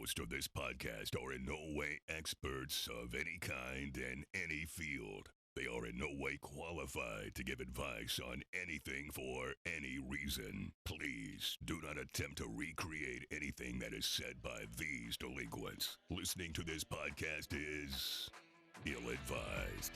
hosts of this podcast are in no way experts of any kind in any field. They are in no way qualified to give advice on anything for any reason. Please do not attempt to recreate anything that is said by these delinquents. Listening to this podcast is ill-advised.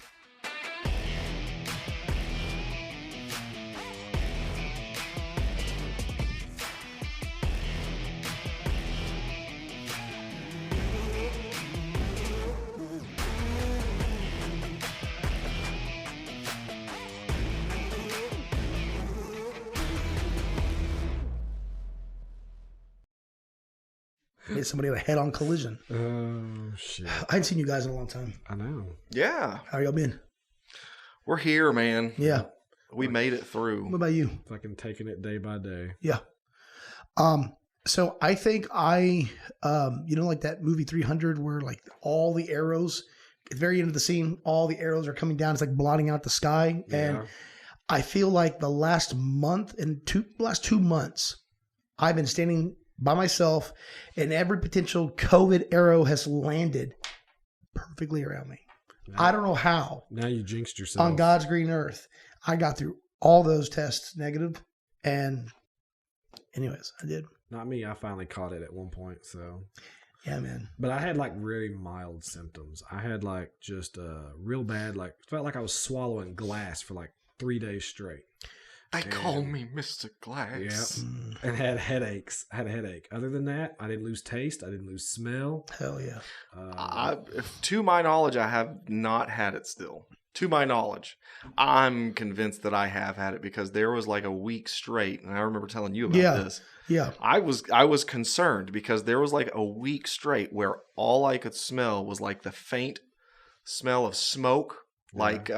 Hit somebody in a head-on collision. Oh, shit. I hadn't seen you guys in a long time. I know. Yeah. How y'all been? We're here, man. Yeah. We made it through. What about you? Fucking taking it day by day. Yeah. So I think like that movie 300 where like all the arrows, at the very end of the scene, all the arrows are coming down. It's like blotting out the sky. Yeah. And I feel like the last two months, I've been standing by myself, and every potential COVID arrow has landed perfectly around me. Now, I don't know how. Now you jinxed yourself. On God's green earth, I got through all those tests negative, and anyways, I did. Not me. I finally caught it at one point. So Yeah, man. But I had like really mild symptoms. I had like just real bad, like felt like I was swallowing glass for like 3 days straight. They call me Mr. Glass. Yep. And had headaches. I had a headache. Other than that, I didn't lose taste. I didn't lose smell. Hell yeah. To my knowledge, I have not had it still. To my knowledge. I'm convinced that I have had it because there was like a week straight, and I remember telling you about this. Yeah. I was concerned because there was like a week straight where all I could smell was like the faint smell of smoke, like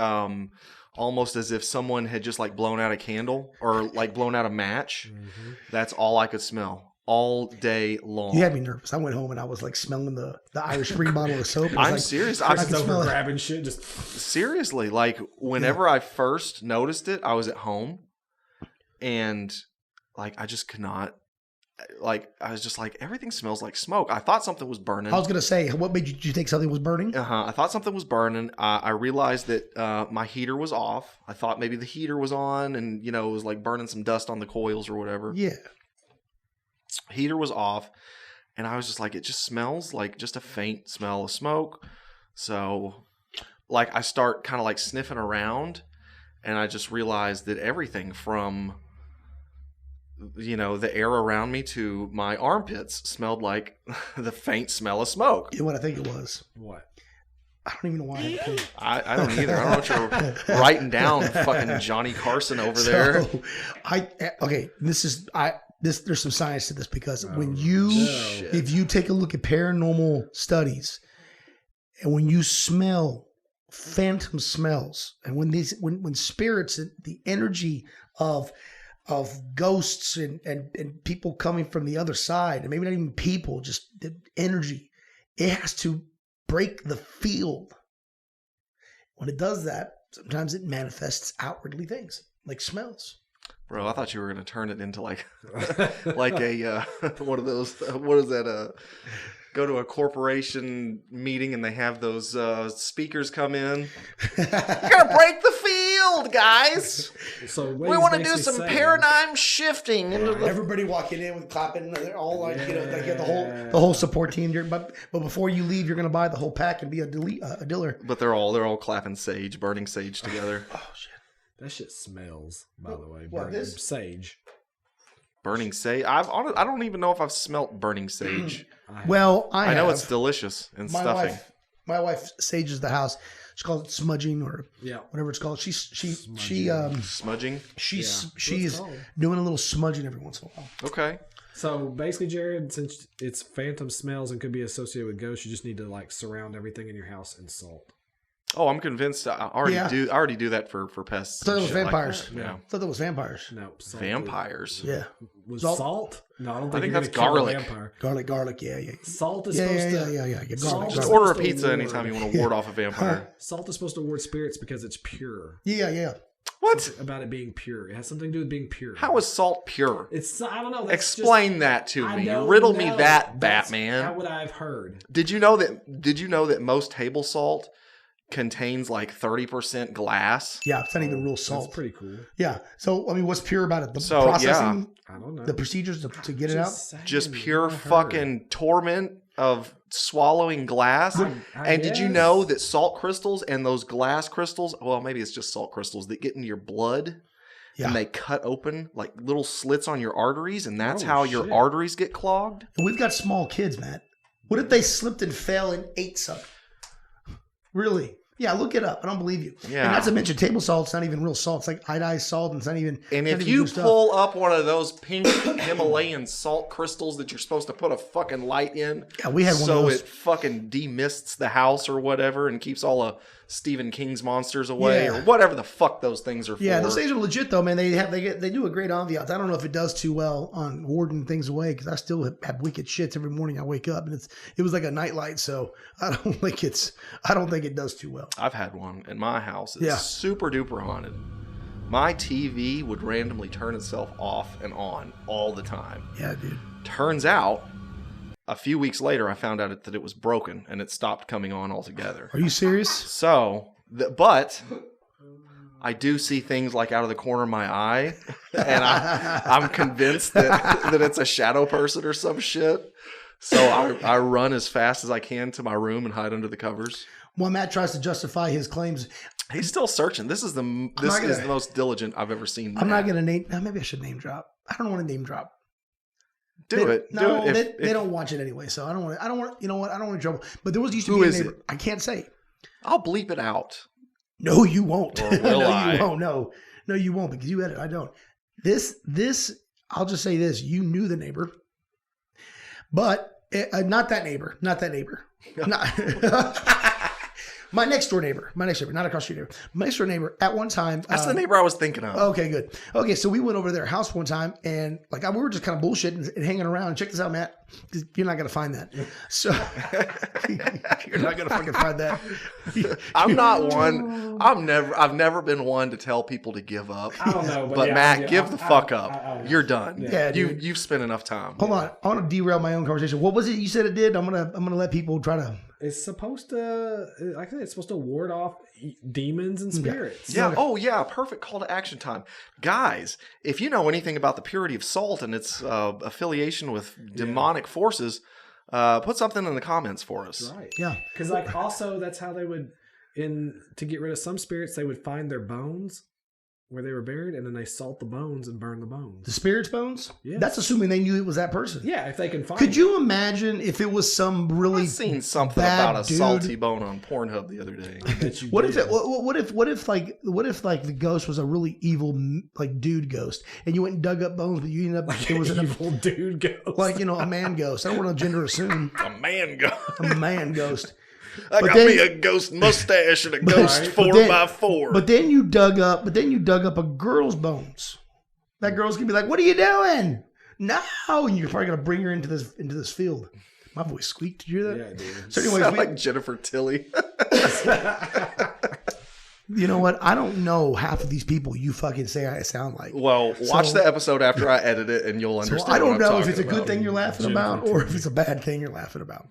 almost as if someone had just like blown out a candle or like blown out a match. Mm-hmm. That's all I could smell all day long. You had me nervous. I went home and I was like smelling the Irish Spring bottle of soap. I'm like, serious. I I was over grabbing shit. Just seriously, like whenever I first noticed it, I was at home and like I just could not. Like I was just like, everything smells like smoke. I thought something was burning. I was gonna say, what made you think something was burning? I thought something was burning. I realized that my heater was off. I thought maybe the heater was on, and it was like burning some dust on the coils or whatever. Yeah. Heater was off, and I was just like, it just smells like just a faint smell of smoke. So, like, I start kind of like sniffing around, and I just realized that everything from the air around me to my armpits smelled like the faint smell of smoke. You know what I think it was? what? I don't even know why I had to pay. I don't either. I don't know what you're writing down, fucking Johnny Carson over there. There's some science to this because if you take a look at paranormal studies, and when you smell phantom smells, and when spirits, the energy of ghosts and people coming from the other side, and maybe not even people, just the energy, it has to break the field. When it does that, sometimes it manifests outwardly things like smells. Bro, I thought you were going to turn it into like like a one of those, what is that, go to a corporation meeting and they have those speakers come in. You're going to break the field, guys. So we want to do some paradigm shifting. Everybody walking in with clapping. They're all like, like you have the whole support team. But before you leave, you're going to buy the whole pack and be a dealer. But they're all clapping sage, burning sage together. Oh, shit. That shit smells, by the way. What, Burning sage. Burning sage? I don't even know if I've smelt burning sage. Well, I know it's delicious and stuffing. My wife sages the house. She calls it smudging or whatever it's called. Smudging? She's doing a little smudging every once in a while. Okay. So basically, Jared, since it's phantom smells and could be associated with ghosts, you just need to like surround everything in your house in salt. Oh, I'm convinced. I already do that for pests. I thought it was vampires. Like I thought that was vampires. No, vampires. Yeah. Was salt? No, I don't think. I think that's garlic. Garlic. Yeah. Salt is supposed to. Yeah. Garlic. Just order a pizza anytime you want to ward off a vampire. Salt is supposed to ward spirits because it's pure. Yeah. What? About it being pure. It has something to do with being pure. How is salt pure? It's I don't know. Explain that to I me. don't Riddle me know. that, That's Batman. How would I have heard? Did you know that most table salt contains like 30% glass? Yeah, it's not even real salt. That's pretty cool. Yeah. So, I mean, what's pure about it? The processing, I don't know. the procedures to get it out? Just pure fucking torment of swallowing glass. And did you guess. know that salt crystals and those glass crystals, well, maybe it's just salt crystals that get into your blood and they cut open like little slits on your arteries, and that's how your arteries get clogged? And we've got small kids, Matt. What if they slipped and fell and ate something? Really? Yeah, look it up. I don't believe you. Yeah. And not to mention, table salt's not even real salt. It's like iodized salt, and it's not even. And not if even you good stuff. pull up one of those pink Himalayan salt crystals that you're supposed to put a fucking light in, Yeah, we had one so of those. it fucking demists the house or whatever and keeps all of Stephen King's monsters away or whatever the fuck those things are for. Yeah, those things are legit though, man. They do a great ambiance. I don't know if it does too well on warding things away because I still have wicked shits every morning. I wake up and it was like a nightlight, so I don't think it does too well. I've had one in my house. It's super duper haunted. My TV would randomly turn itself off and on all the time. Yeah, dude. Turns out, a few weeks later, I found out that it was broken and it stopped coming on altogether. Are you serious? So, but I do see things like out of the corner of my eye, and I'm convinced that it's a shadow person or some shit. So I run as fast as I can to my room and hide under the covers. While Matt tries to justify his claims, He's still searching. This is the most diligent I've ever seen. I'm not going to name. Maybe I should name drop. I don't want to name drop. Do it. They don't watch it anyway, so I don't want. You know what? I don't want trouble. But there used to be a neighbor. I can't say. I'll bleep it out. No, you won't. Or will I? You won't. No, you won't because you edit. I don't. This. I'll just say this: you knew the neighbor, but not that neighbor. Not that neighbor. My next door neighbor, not across the street neighbor. My next door neighbor at one time. That's the neighbor I was thinking of. Okay, good. Okay, so we went over to their house one time and we were just kind of bullshitting and hanging around. Check this out, Matt. You're not going to find that. So you're not going to fucking find that. I'm not one. I've never been one to tell people to give up. I don't know. But Matt, give the fuck up. You're done. Yeah, you've spent enough time. Hold on. I want to derail my own conversation. What was it you said it did? I'm gonna let people try to. It's supposed to, like I said, it's supposed to ward off demons and spirits. Yeah. Oh, yeah. Perfect call to action time. Guys, if you know anything about the purity of salt and its affiliation with demonic forces, put something in the comments for us. Right. Yeah. Because also that's how they would, to get rid of some spirits, they would find their bones where they were buried, and then they salt the bones and burn the bones. The spirit's bones? Yes. That's assuming they knew it was that person. Yeah, if they can find Could you imagine if it was some really I've seen something bad about a dude? salty bone on Pornhub the other day. What if the ghost was a really evil like dude ghost, and you went and dug up bones, but you ended up it was an evil dude ghost, like a man ghost. I don't want to gender assume A man ghost. a man ghost. I got me a ghost mustache and a ghost 4x4. But then you dug up a girl's bones. That girl's gonna be like, "What are you doing?" No, and you're probably gonna bring her into this field. My voice squeaked. Did you hear that? Yeah, dude. So anyways, Sound like Jennifer Tilly. You know what? I don't know half of these people you fucking say I sound like. Well, watch the episode after I edit it, and you'll understand. So I don't what I'm know if it's a talking good about. thing you're laughing about or if it's a bad thing you're laughing about.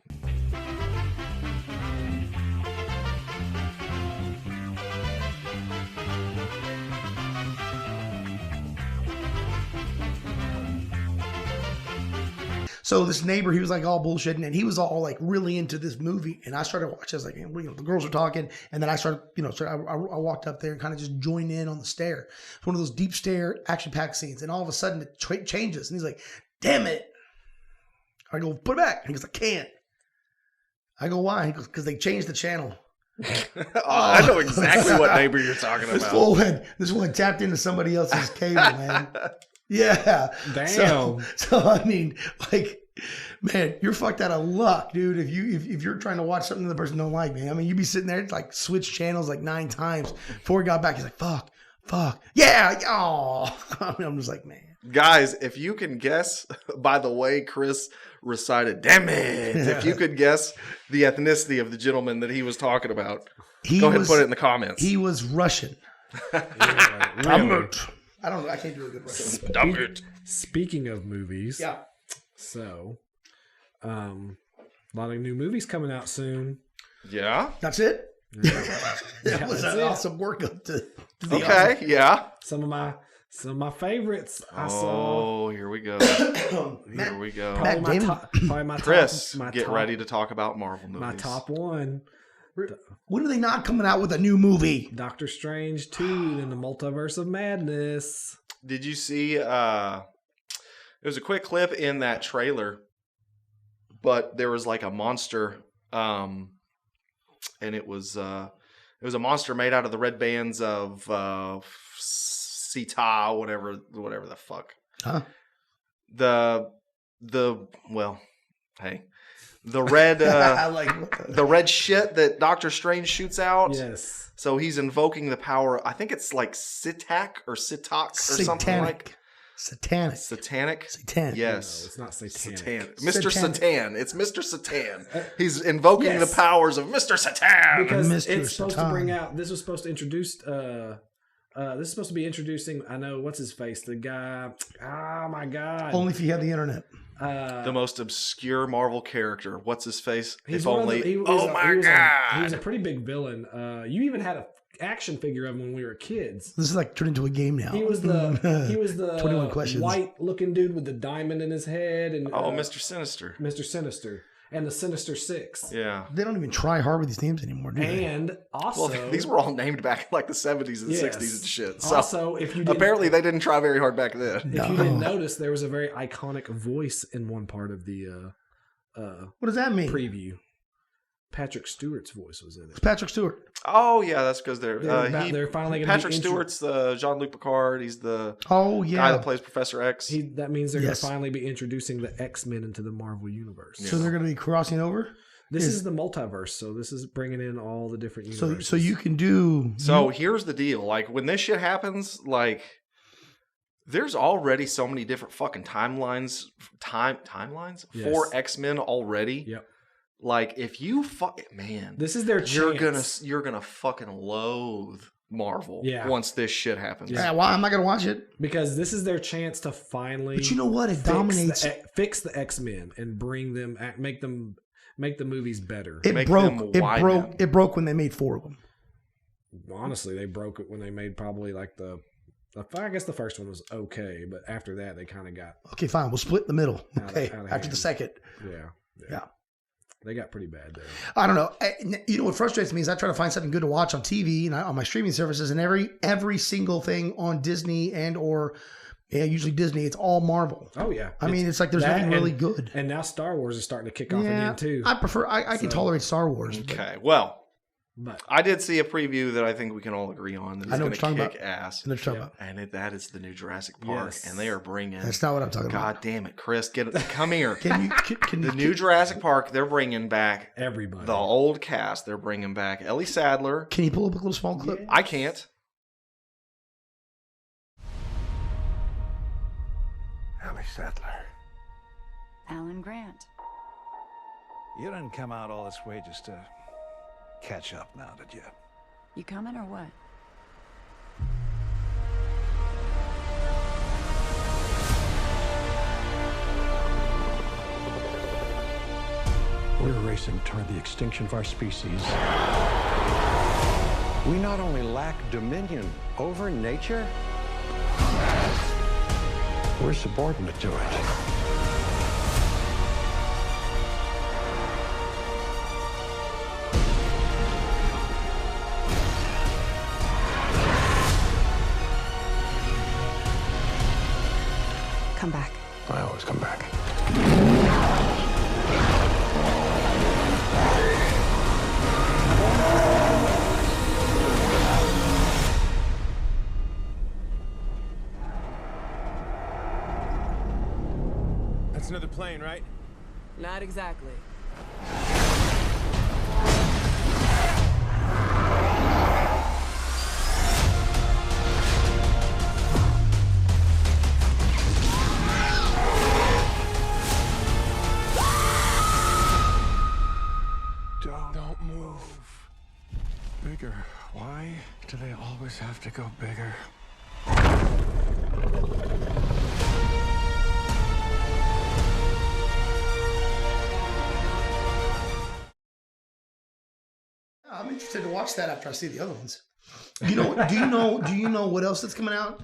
So this neighbor, he was like all bullshitting, and he was all like really into this movie. And I started watching. I was like, the girls were talking, and then I started, I walked up there and kind of just joined in on the stare. It's one of those deep stare, action-packed scenes, and all of a sudden it changes, and he's like, "Damn it!" I go, "Put it back." And he goes, "I can't." I go, "Why?" He goes, "Because they changed the channel." I know exactly what neighbor you're talking about. This fool had tapped into somebody else's cable, man. Yeah. Damn. So I mean, like, man, you're fucked out of luck, dude. If you're trying to watch something the person don't like, man. I mean, you'd be sitting there like switch channels like 9 times before he got back. He's like, fuck, yeah, oh. I'm just like, man. Guys, if you can guess by the way Chris recited, "Damn it," if you could guess the ethnicity of the gentleman that he was talking about, go ahead and put it in the comments. He was Russian. Yeah, Dumbert. I don't know. I can't do a good Russian. Dumbert. Speaking of movies, Yeah. so a lot of new movies coming out soon. Yeah. That's it? That was that's an it. awesome workup to the Okay. Yeah. Some of my favorites I saw. Oh, here we go. Here we go. Matt Probably Damon. probably my Chris, top, get ready to talk about Marvel movies. My top one, When are they not coming out with a new movie? Doctor Strange 2 in the Multiverse of Madness. Did you see? There was a quick clip in that trailer, but there was like a monster, and it was a monster made out of the red bands of Sita, whatever the fuck. Huh? Hey, the red I like the red shit that Doctor Strange shoots out. Yes. So he's invoking the power. I think it's like Sitak or something like Satanic. satanic. Satanic. Yes, No, it's not satanic. Satan. Mr. Satanic. Satan. It's Mr. Satan. He's invoking Yes. the powers of Mr. Satan. Because Mr. it's supposed to Satan. bring out. This was supposed to introduce. This is supposed to be introducing. I know what's his face. The guy. Oh my god. Only if you have the internet. The most obscure Marvel character. What's his face? He's If one of only. the- he was Oh a- my he was god! he was a pretty big villain. You even had an action figure of him when we were kids. This is like turned into a game now. He was the 21 questions. white looking dude with the diamond in his head and Mr. Sinister. Mr. Sinister and the Sinister Six. Yeah. They don't even try hard with these names anymore, do they? And also, Well, these were all named back in like the 70s and Yes. 60s and shit. So also if you didn't, apparently they didn't try very hard back then. if you didn't notice, there was a very iconic voice in one part of the What does that mean? preview. Patrick Stewart's voice was in it. It's Patrick Stewart. Oh yeah, that's because they're They're finally going to Patrick Stewart's the Jean-Luc Picard. He's the Oh, yeah. guy that plays Professor X. That means they're Yes. going to finally be introducing the X-Men into the Marvel universe. So they're going to be crossing over? This is the multiverse, so this is bringing in all the different universes. So you can do... So here's the deal: like when this shit happens, like there's already so many different fucking timelines Yes. for X-Men already. Yep. Like if you man, This is their chance. you're gonna fucking loathe Marvel once this shit happens. Yeah, well, I'm not going to watch it. Because this is their chance to finally. But you know what? It dominates. Fix the X-Men and bring them, make the movies better. It Make broke. them It wide broke. now. It broke when they made 4 of them. Honestly, they broke it when they made probably like I guess the first one was okay, but after that they kind of got Okay, fine. We'll split in the middle. Out of- Okay, out of after the hand. second. yeah. They got pretty bad there. I don't know. You know what frustrates me is I try to find something good to watch on TV and on my streaming services, and every single thing on Disney usually Disney, it's all Marvel. Oh yeah. I mean, it's like there's that nothing really and- good. And now Star Wars is starting to kick off Yeah, again too. I prefer. I can tolerate Star Wars. but- Okay. Well, But I did see a preview that I think we can all agree on. That I is know going what to you're talking kick ass. And they're talking about. And that is the new Jurassic Park, Yes. and they are bringing. That's not what I'm talking about. God damn it, Chris, come here. Can you? Can The you? new Jurassic Park, they're bringing back everybody. the old cast. They're bringing back Ellie Sadler. Can you pull up a little small clip? I can't. Ellie Sadler. Alan Grant. You didn't come out all this way just to catch up now, did you? You coming or what? We're racing toward the extinction of our species. We not only lack dominion over nature, we're subordinate to it. Come back. I always come back. That's another plane, right? Not exactly. Don't move. Bigger. Why do they always have to go bigger? I'm interested to watch that after I see the other ones. Do you know what else that's coming out?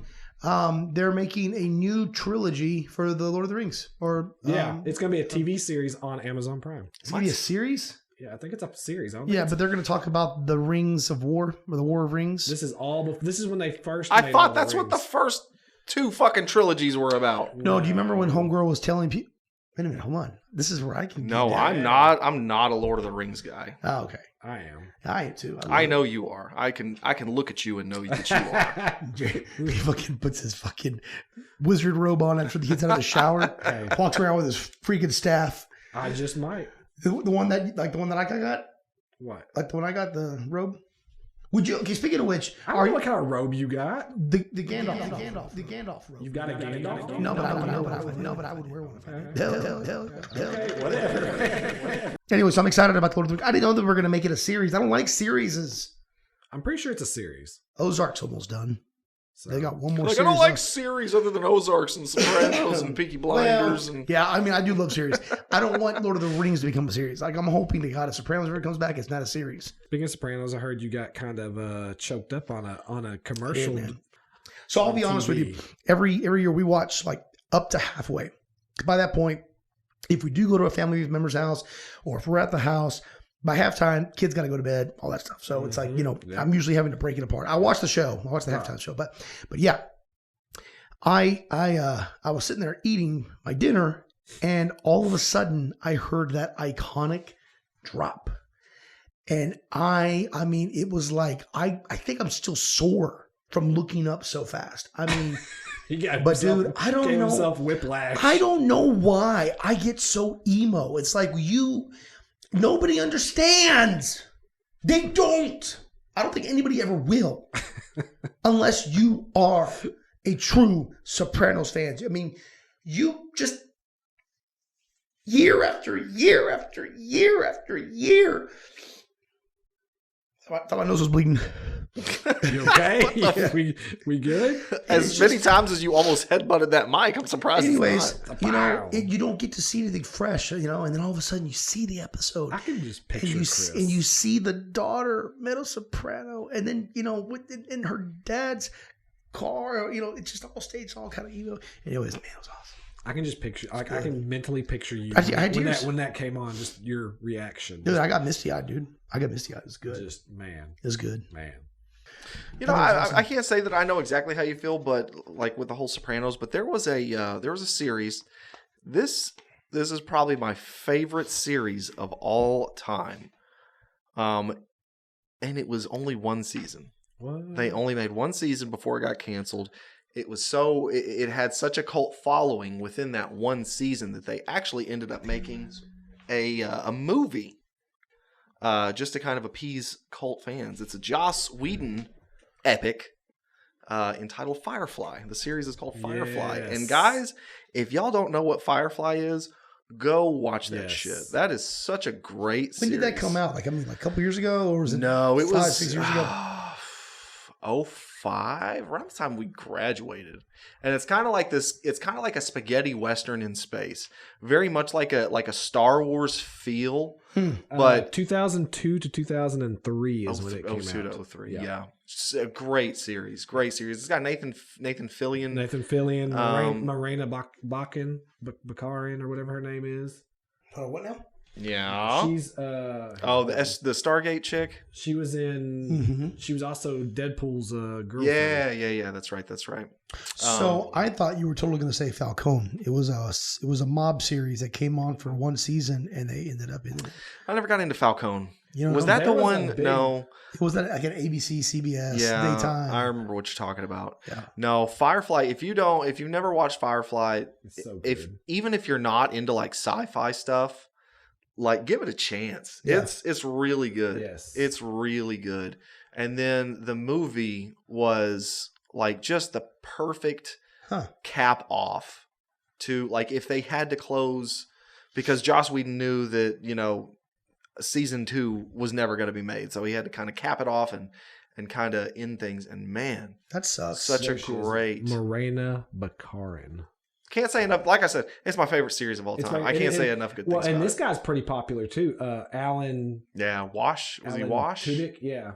They're making a new trilogy for the Lord of the Rings. It's going to be a TV series on Amazon Prime. It's going to be a series? Yeah, I think it's a series. But they're going to talk about the Rings of War, or the War of Rings. This is when they first. I thought that's what the first 2 fucking trilogies were about. No, do you remember when Homegirl was telling people? Wait a minute, hold on. This is where I can. No, I'm not. I'm not a Lord of the Rings guy. Oh, okay. I am. I am too. I know you are. I can look at you and know that you are. He fucking puts his fucking wizard robe on after he gets out of the shower. Walks around with his freaking staff. I just might. The one that I got. What? Like the one I got, the robe. Would you? Okay. Speaking of which, I don't know what kind of robe you got. The Gandalf robe. You got a Gandalf? No, but I would wear one. Okay, whatever. Anyway, so I'm excited about the Lord of the Rings. I didn't know that we were going to make it a series. I don't like series. I'm pretty sure it's a series. Ozark's almost done. So they got one more series. I don't like series other than Ozarks and Sopranos and Peaky Blinders. Yeah, I mean, I do love series. I don't want Lord of the Rings to become a series. Like, I'm hoping to God if Sopranos ever comes back, it's not a series. Speaking of Sopranos, I heard you got kind of choked up on a commercial. Yeah, so I'll be honest with you. Every year we watch like up to halfway. By that point, if we do go to a family member's house, or if we're at the house, by halftime, kids got to go to bed, all that stuff. So it's like, I'm usually having to break it apart. I watch the show. I watch the halftime show. But yeah, I was sitting there eating my dinner, and all of a sudden I heard that iconic drop. And I mean, it was like, I think I'm still sore from looking up so fast. I mean, dude, I don't know. Himself whiplash. I don't know why I get so emo. It's like nobody understands. They don't. I don't think anybody ever will, unless you are a true Sopranos fan. I mean, you just year after year after year after year. I thought my nose was bleeding. You okay? Yeah, we good? As many times as you almost headbutted that mic, I'm surprised. Anyways, you don't get to see anything fresh, and then all of a sudden you see the episode. I can just picture Chris. And you see the daughter, Meadow Soprano, and then in her dad's car, it just all staged all kind of emo. Anyways, man, it was awesome. I can just picture. I can mentally picture you when that came on. Just your reaction. Dude, I got misty eyed, dude. I got misty eyed. It was good. Just man, it was good, man. I can't say that I know exactly how you feel, but like with the whole Sopranos, but there was a series. This is probably my favorite series of all time. And it was only one season. What? They only made one season before it got canceled. It had such a cult following within that one season that they actually ended up making a movie just to kind of appease cult fans. It's a Joss Whedon epic entitled Firefly. The series is called Firefly. Yes. And guys, if y'all don't know what Firefly is, go watch that shit. That is such a great series. When did that come out? Like a couple years ago, or was it? No, it was 6 years ago. 05, around the time we graduated. And it's kind of like this. It's kind of like a spaghetti western in space, very much like a Star Wars feel. But 2002 to 2003 is when it came 02 out. to 03, yeah. It's a great series. It's got Nathan Fillion. Morena Baccarin, or whatever her name is. What now? Yeah. She's the Stargate chick. She was in she was also Deadpool's girlfriend. Yeah, that's right. So I thought you were totally going to say Falcone. It was a mob series that came on for one season, and they ended up in it. I never got into Falcone. Was that the one? No. Was that like an ABC, CBS daytime? I remember what you're talking about. Yeah. No, Firefly. If you've never watched Firefly, it's so good. Even if you're not into like sci-fi stuff, like give it a chance. Yeah. It's really good. Yes. It's really good. And then the movie was like just the perfect cap off to like if they had to close, because Joss Whedon knew that, season 2 was never going to be made. So he had to kind of cap it off and kind of end things. And man, That sucks. such a great. Morena Baccarin. Can't say enough. Like I said, it's my favorite series of all time. I can't say enough good things. Well, and about this it. guy's pretty popular too. Alan. Yeah, Wash. Was he Wash? Tudyk? Yeah.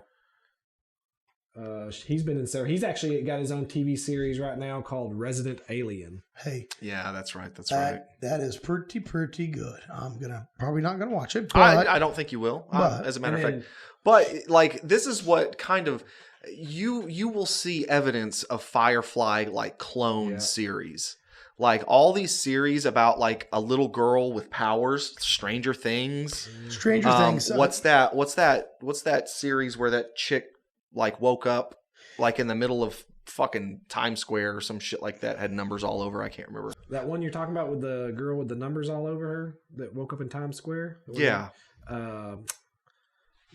He's been in several. He's actually got his own TV series right now called Resident Alien. Hey, Yeah, that's right. That's right. that is pretty good. I'm probably not gonna watch it. But I don't think you will, but- as a matter of And fact. But like, this is what kind of you will see evidence of Firefly like clone series. Like all these series about like a little girl with powers, Stranger Things. Stranger Things. What's that series where that chick like woke up like in the middle of fucking Times Square or some shit like that, had numbers all over? I can't remember. That one you're talking about with the girl with the numbers all over her that woke up in Times Square? Yeah.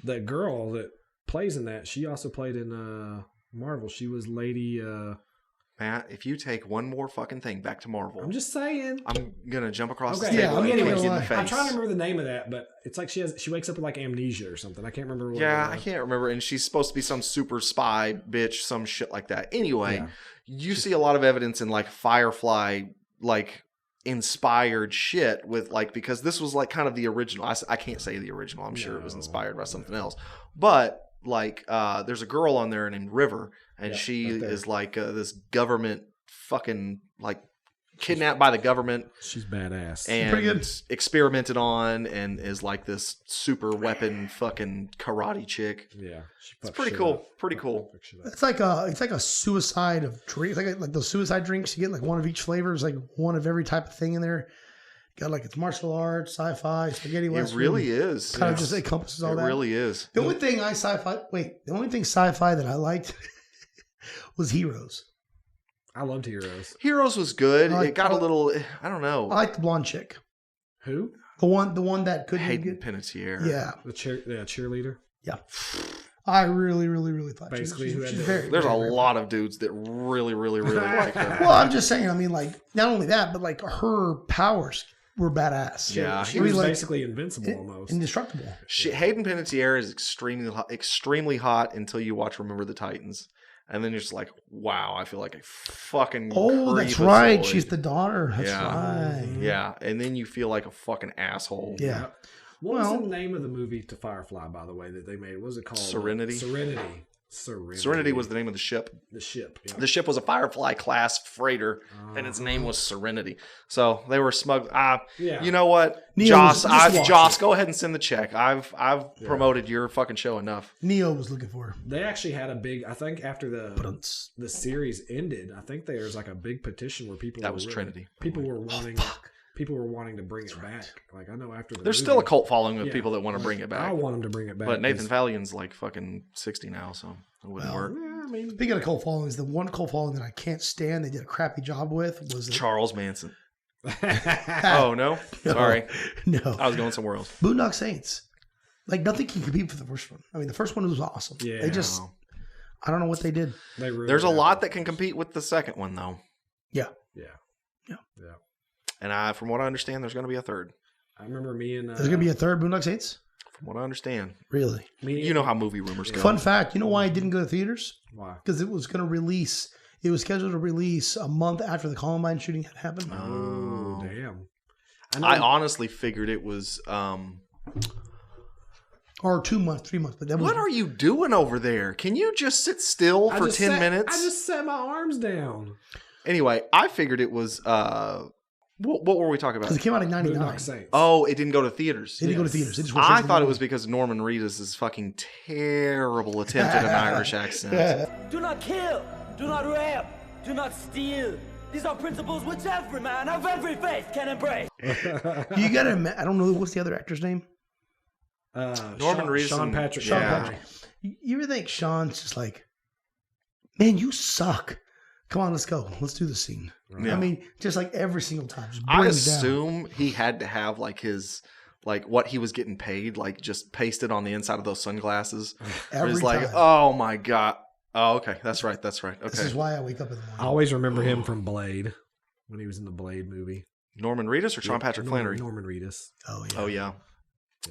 The girl that plays in that, she also played in Marvel. She was Lady... Matt, if you take one more fucking thing back to Marvel, I'm just saying. I'm gonna jump across the Okay, table I'm and not kick even you in gonna the face. I'm trying to remember the name of that, but it's like she wakes up with like amnesia or something. I can't remember what Yeah, it I was. can't remember. And she's supposed to be some super spy bitch, some shit like that. Anyway, Yeah. you see a lot of evidence in like Firefly, like inspired shit with like, because this was like kind of the original. I can't say the original. I'm sure it was inspired by something else. But like, there's a girl on there named River, and Yeah, she right there. is like this government fucking like kidnapped by the government She's badass. and Pretty good. experimented on, and is like this super weapon fucking karate chick. Yeah. It's pretty cool. Pretty cool. It's like a suicide of drink. It's like those suicide drinks. You get like one of each flavor. It's like one of every type of thing in there. Got like it's martial arts, sci-fi, spaghetti It western. really is. kind of just encompasses all It that. really is. The only thing the only thing sci-fi that I liked was Heroes. I loved Heroes. Heroes was good. I like- It got a little, I don't know. I like the blonde chick. Who? The one that couldn't Hayden get. Panettiere. Yeah, The cheerleader. yeah. I really thought Basically, who had she's the- very. There's a very, very- lot of dudes that really like her. Well, I'm just saying. I mean, like not only that, but like her powers were badass. Yeah. She I mean, was like, basically invincible almost. indestructible. Hayden Panettiere is extremely hot until you watch Remember the Titans. And then you're just like, wow, I feel like a fucking Oh, that's creepazoid. right. She's the daughter. That's Yeah. right. Yeah. And then you feel like a fucking asshole. Yeah. What was Well- the name of the movie to Firefly, by the way, that they made? What was it called? Serenity? Serenity was the name of the ship. The ship. Yeah. The ship was a Firefly class freighter, and its name was Serenity. So they were smuggled. Yeah. You know what, Neo, Joss? just watch Joss, it. go ahead and send the check. I've promoted your fucking show enough. Neo was looking for her. They actually had a big. I think after Ba-dum-ts. the series ended, I think there was like a big petition where people That were was really- Trinity. People were wanting. People were wanting to bring it back. Like I know after the There's movie, still a cult following of Yeah. people that want to Like, bring it back. I want them to bring it back. But Nathan 'cause- Fallion's like fucking 60 now, so it wouldn't work. Yeah, I mean, Speaking of cult followings, the one cult following that I can't stand, they did a crappy job with, was Charles Manson. Ah. Oh, no? Sorry. no I was going somewhere else. Boondock Saints. Like nothing can compete for the first one. I mean, the first one was awesome. Yeah. They just, I don't know what they did. they ruined There's a that lot one. that can compete with the second one, though. Yeah. Yeah. And from what I understand, there's going to be a third. I remember me and There's gonna be a third Boondock Saints. From what I understand. Really? You know how movie rumors go. Fun fact. You know why it didn't go to theaters? Why? Because it was going to release. It was scheduled to release a month after the Columbine shooting had happened. Oh damn! I honestly figured it was. Or 2 months, 3 months. But that was. What are you doing over there? Can you just sit still for 10 minutes? I just set my arms down. Anyway, I figured it was. What were we talking about? Because it came out in '99. Boondock Saints. Oh, it didn't go to theaters. It didn't go to theaters. It just went I straight to thought it the was because Norman Reedus' fucking terrible attempt at an Irish accent. Do not kill. Do not rape. Do not steal. These are principles which every man of every faith can embrace. You gotta admit, I don't know what's the other actor's name. Norman Reedus Sean and- Patrick. Sean Yeah. Patrick. You ever think Sean's just like, man, you suck. Come on, let's go. Let's do the scene. Yeah. I mean, just like every single time. Just I brings down. assume he had to have like his what he was getting paid, like just pasted on the inside of those sunglasses. Every He's like, time. oh my god. Oh, okay, that's right. That's right. Okay. This is why I wake up in the morning. I always remember him from Blade when he was in the Blade movie. Norman Reedus or Sean Patrick Flannery? Norman Reedus. Oh yeah. Oh yeah.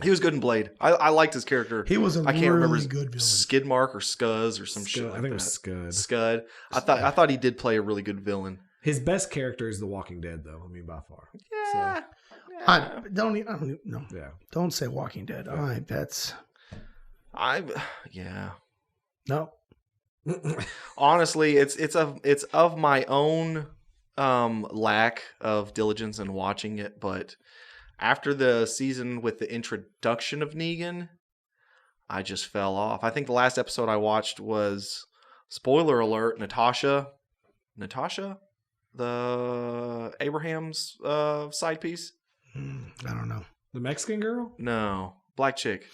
He was good in Blade. I liked his character. He was a I can't remember his good villain. Skidmark or Scuzz or some shit like I think that. it was Scud. Scud. I thought he did play a really good villain. His best character is The Walking Dead, though. I mean, by far. Yeah. I don't no. Yeah. Don't say Walking Dead. All right, Yeah. No. Honestly, it's of my own lack of diligence in watching it, but after the season with the introduction of Negan, I just fell off. I think the last episode I watched was, spoiler alert, Natasha, the Abraham's side piece. I don't know. The Mexican girl? No, black chick.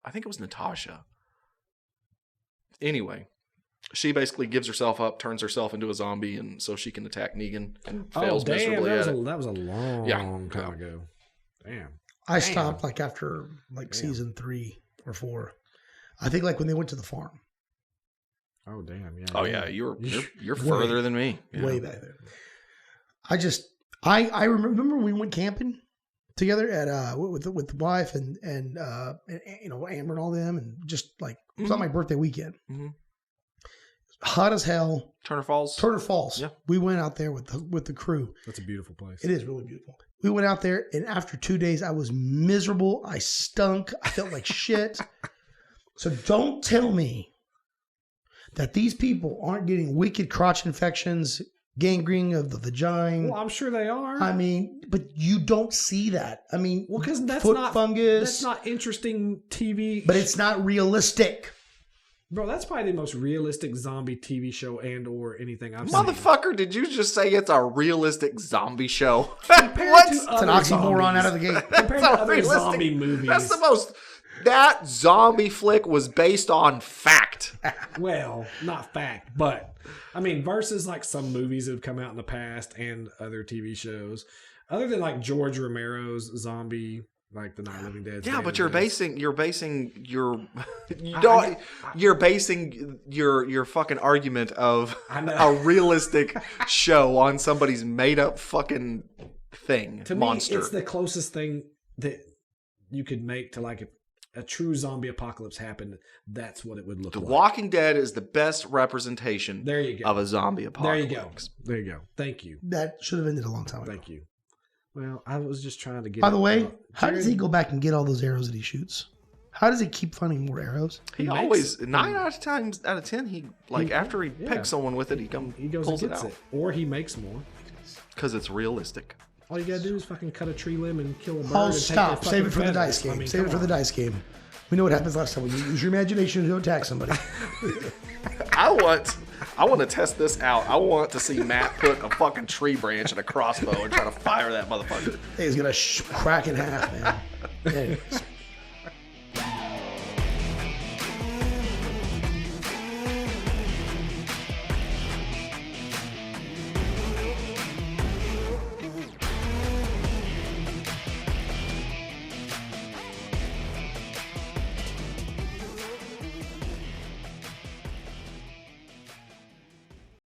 I think it was Natasha. Anyway, she basically gives herself up, turns herself into a zombie, and so she can attack Negan and fails miserably at it. That was a long time ago. Damn. I stopped like after season 3 or 4. I think like when they went to the farm. Oh damn! Yeah. Oh yeah, you're further than me. Yeah. Way back there. I remember when we went camping together at with the wife and you know, Amber and all them, and just like it was on my birthday weekend. Mm-hmm. Hot as hell. Turner Falls. Yeah. We went out there with the crew. That's a beautiful place. It is really beautiful. We went out there, and after 2 days, I was miserable. I stunk. I felt like shit. So don't tell me that these people aren't getting wicked crotch infections, gangrene of the vagina. Well, I'm sure they are. I mean, but you don't see that. I mean, well, because that's foot not fungus. That's not interesting TV. But it's not realistic. Bro, that's probably the most realistic zombie TV show and or anything I've seen. Motherfucker, did you just say it's a realistic zombie show? What? It's an oxymoron out of the gate. Compared to other zombie movies. That's the most... That zombie flick was based on fact. Well, not fact, but I mean, versus like some movies that have come out in the past and other TV shows, other than like George Romero's zombie, like the Night of the Living Dead. Yeah, but you're basing your fucking argument of a realistic show on somebody's made up fucking thing. To monster. me, it's the closest thing that you could make to like a true zombie apocalypse happened. That's what it would look like. The Walking Dead is the best representation there you go. of a zombie apocalypse. There you go. Thank you. That should have ended a long time ago. Thank you. Well, I was just trying to get... By the way, how does he go back and get all those arrows that he shoots? How does he keep finding more arrows? He always, 9 out of 10, he after he picks someone with it, he goes pulls and gets it out. Or he makes more. Because it's realistic. All you gotta do is fucking cut a tree limb and kill a bird. Oh, and stop. Take Save it for the dice game. Save it for the dice game. We know what happens last time when you use your imagination to attack somebody. I want to test this out. I want to see Matt put a fucking tree branch and a crossbow and try to fire that motherfucker. Hey, he's gonna crack in half, man. Anyways.